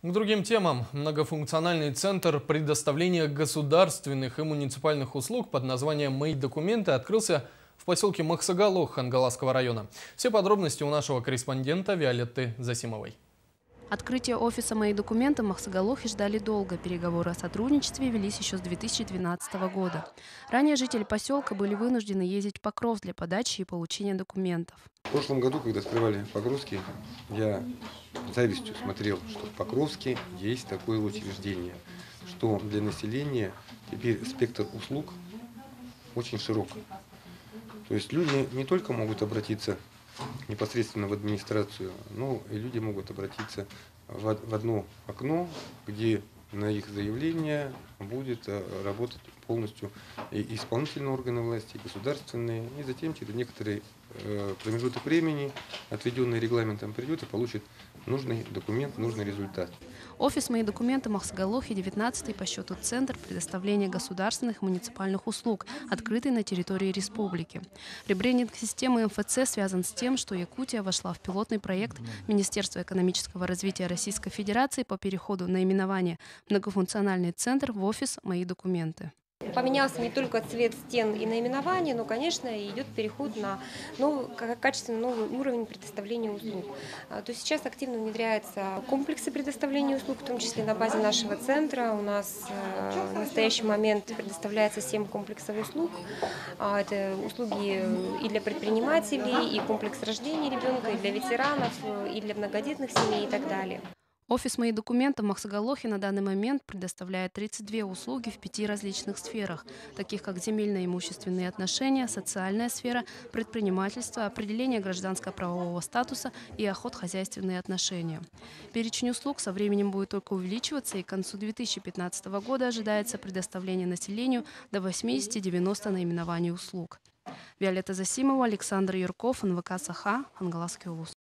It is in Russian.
К другим темам. Многофункциональный центр предоставления государственных и муниципальных услуг под названием «Мои документы» открылся в поселке Махсагалох Хангаласского района. Все подробности у нашего корреспондента Виолетты Засимовой. Открытие офиса «Мои документы» в Махсагалохе ждали долго. Переговоры о сотрудничестве велись еще с 2012 года. Ранее жители поселка были вынуждены ездить в Покров для подачи и получения документов. В прошлом году, когда открывали Покровский, я с завистью смотрел, что в Покровске есть такое учреждение, что для населения теперь спектр услуг очень широк. То есть люди не только могут обратиться непосредственно в администрацию, но и люди могут обратиться в одно окно, где на их заявление будет работать полностью и исполнительные органы власти, и государственные, и затем через некоторый промежуток времени, отведенный регламентом, придет и получит нужный документ, нужный результат. Офис «Мои документы» в Махсагалохе 19-й по счету центр предоставления государственных и муниципальных услуг, открытый на территории республики. Ребрендинг системы МФЦ связан с тем, что Якутия вошла в пилотный проект Министерства экономического развития Российской Федерации по переходу наименования «Многофункциональный центр» в офис «Мои документы». Поменялся не только цвет стен и наименование, но, конечно, идет переход на качественно новый уровень предоставления услуг. То есть сейчас активно внедряются комплексы предоставления услуг, в том числе на базе нашего центра. У нас в настоящий момент предоставляется 7 комплексов услуг. Это услуги и для предпринимателей, и комплекс рождения ребенка, и для ветеранов, и для многодетных семей и так далее. Офис «Мои документы» в Махсагалохе на данный момент предоставляет 32 услуги в 5 различных сферах, таких как земельно-имущественные отношения, социальная сфера, предпринимательство, определение гражданско-правового статуса и охотхозяйственные отношения. Перечень услуг со временем будет только увеличиваться, и к концу 2015 года ожидается предоставление населению до 80-90 наименований услуг. Виолетта Засимова, Александр Юрков, НВК «Саха», Хангаласский область.